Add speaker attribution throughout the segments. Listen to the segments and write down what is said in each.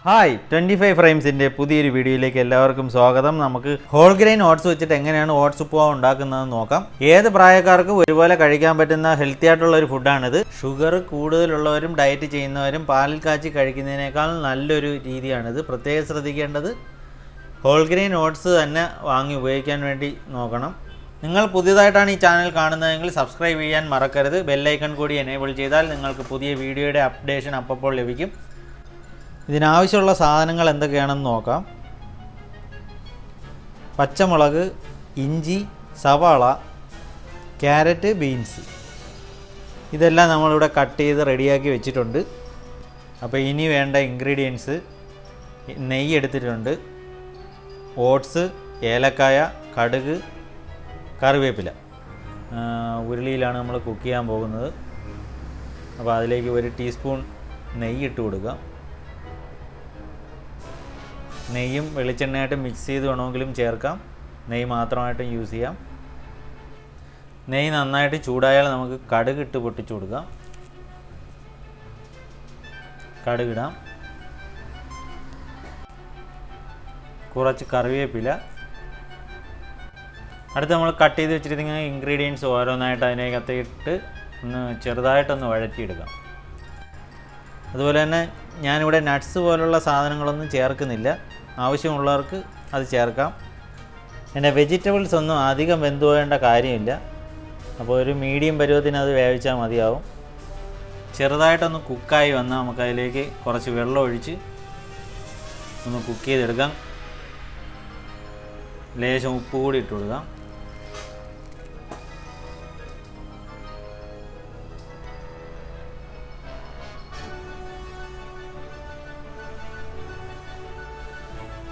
Speaker 1: Hi 25 ഫ്രെയിംസിൻ്റെ പുതിയൊരു വീഡിയോയിലേക്ക് എല്ലാവർക്കും സ്വാഗതം. നമുക്ക് ഹോൾ ഗ്രെയിൻ ഓട്സ് വെച്ചിട്ട് എങ്ങനെയാണ് ഓട്സ് ഉപ്പുമാവ് ഉണ്ടാക്കുന്നതെന്ന് നോക്കാം. ഏത് പ്രായക്കാർക്കും ഒരുപോലെ കഴിക്കാൻ പറ്റുന്ന ഹെൽത്തി ആയിട്ടുള്ള ഒരു ഫുഡാണിത്. ഷുഗർ കൂടുതലുള്ളവരും ഡയറ്റ് ചെയ്യുന്നവരും പാലിൽ കാച്ചി കഴിക്കുന്നതിനേക്കാൾ നല്ലൊരു രീതിയാണിത്. പ്രത്യേകം ശ്രദ്ധിക്കേണ്ടത് ഹോൾ ഗ്രെയിൻ ഓട്സ് തന്നെ വാങ്ങി ഉപയോഗിക്കാൻ വേണ്ടി നോക്കണം. നിങ്ങൾ പുതിയതായിട്ടാണ് ഈ ചാനൽ കാണുന്നതെങ്കിൽ സബ്സ്ക്രൈബ് ചെയ്യാൻ മറക്കരുത്. ബെല്ലൈക്കൺ കൂടി എനേബിൾ ചെയ്താൽ നിങ്ങൾക്ക് പുതിയ വീഡിയോയുടെ അപ്ഡേഷൻ അപ്പോൾ ലഭിക്കും. ഇതിനാവശ്യമുള്ള സാധനങ്ങൾ എന്തൊക്കെയാണെന്ന് നോക്കാം. പച്ചമുളക്, ഇഞ്ചി, സവാള, ക്യാരറ്റ്, ബീൻസ് ഇതെല്ലാം നമ്മളിവിടെ കട്ട് ചെയ്ത് റെഡിയാക്കി വെച്ചിട്ടുണ്ട്. അപ്പോൾ ഇനി വേണ്ട ഇൻഗ്രീഡിയൻസ്: നെയ്യ് എടുത്തിട്ടുണ്ട്, ഓട്സ്, ഏലക്കായ, കടുക്, കറിവേപ്പില. ഉരുളിയിലാണ് നമ്മൾ കുക്ക് ചെയ്യാൻ പോകുന്നത്. അപ്പോൾ അതിലേക്ക് 1 ടീസ്പൂൺ നെയ്യ് ഇട്ട് കൊടുക്കുക. നെയ്യും വെളിച്ചെണ്ണയായിട്ട് മിക്സ് ചെയ്ത് വേണമെങ്കിലും ചേർക്കാം, നെയ്യ് മാത്രമായിട്ടും യൂസ് ചെയ്യാം. നെയ്യ് നന്നായിട്ട് ചൂടായാൽ നമുക്ക് കടുക് ഇട്ട് പൊട്ടിച്ചു കൊടുക്കാം. കടുകിടാം, കുറച്ച് കറിവേപ്പില. അടുത്ത് നമ്മൾ കട്ട് ചെയ്ത് വെച്ചിരിക്കുന്ന ഇൻഗ്രീഡിയൻസ് ഓരോന്നായിട്ട് അതിനകത്തിട്ട് ഒന്ന് ചെറുതായിട്ടൊന്ന് വഴറ്റിയെടുക്കാം. അതുപോലെ തന്നെ ഞാനിവിടെ നട്ട്സ് പോലുള്ള സാധനങ്ങളൊന്നും ചേർക്കുന്നില്ല. ആവശ്യമുള്ളവർക്ക് അത് ചേർക്കാം. പിന്നെ വെജിറ്റബിൾസ് ഒന്നും അധികം വെന്ത് പോകേണ്ട കാര്യമില്ല. അപ്പോൾ ഒരു മീഡിയം പരുവത്തിന് അത് വേവിച്ചാൽ മതിയാവും. ചെറുതായിട്ടൊന്ന് കുക്കായി വന്നാൽ നമുക്കതിലേക്ക് കുറച്ച് വെള്ളം ഒഴിച്ച് ഒന്ന് കുക്ക് ചെയ്തെടുക്കാം. ലേശം ഉപ്പ് കൂടി ഇട്ട് കൊടുക്കാം.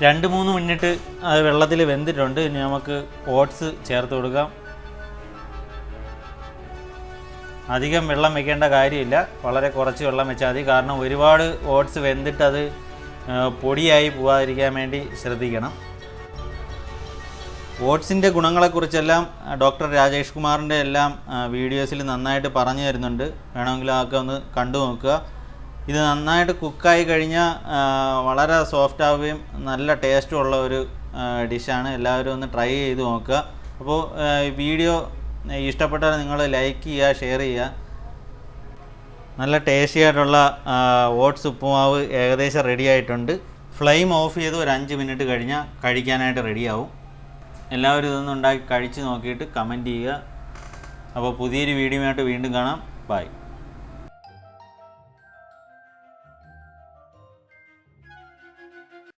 Speaker 1: രണ്ട് 3 മിനിറ്റ് അത് വെള്ളത്തിൽ വെന്തിട്ടുണ്ട്. ഇനി നമുക്ക് ഓട്സ് ചേർത്ത് കൊടുക്കാം. അധികം വെള്ളം വെക്കേണ്ട കാര്യമില്ല, വളരെ കുറച്ച് വെള്ളം വെച്ചാൽ മതി. കാരണം ഒരുപാട് ഓട്സ് വെന്തിട്ട് അത് പൊടിയായി പോകാതിരിക്കാൻ വേണ്ടി ശ്രദ്ധിക്കണം. ഓട്സിൻ്റെ ഗുണങ്ങളെക്കുറിച്ചെല്ലാം ഡോക്ടർ രാജേഷ് കുമാറിൻ്റെ എല്ലാം വീഡിയോസിൽ നന്നായിട്ട് പറഞ്ഞു തരുന്നുണ്ട്. വേണമെങ്കിൽ അതൊക്കെ ഒന്ന് കണ്ടു നോക്കുക. ഇത് നന്നായിട്ട് കുക്കായി കഴിഞ്ഞാൽ വളരെ സോഫ്റ്റ് ആവുകയും നല്ല ടേസ്റ്റും ഉള്ള ഒരു ഡിഷാണ്. എല്ലാവരും ഒന്ന് ട്രൈ ചെയ്ത് നോക്കുക. അപ്പോൾ വീഡിയോ ഇഷ്ടപ്പെട്ടാൽ നിങ്ങൾ ലൈക്ക് ചെയ്യുക, ഷെയർ ചെയ്യുക. നല്ല ടേസ്റ്റി ആയിട്ടുള്ള ഓട്സ് ഉപ്പുമാവ് ഏകദേശം റെഡി ആയിട്ടുണ്ട്. ഫ്ലെയിം ഓഫ് ചെയ്ത് ഒരു 5 മിനിറ്റ് കഴിഞ്ഞാൽ കഴിക്കാനായിട്ട് റെഡിയാവും. എല്ലാവരും ഇതൊന്നും ഉണ്ടാക്കി കഴിച്ച് നോക്കിയിട്ട് കമൻറ്റ് ചെയ്യുക. അപ്പോൾ പുതിയൊരു വീഡിയോയുമായിട്ട് വീണ്ടും കാണാം. ബൈ.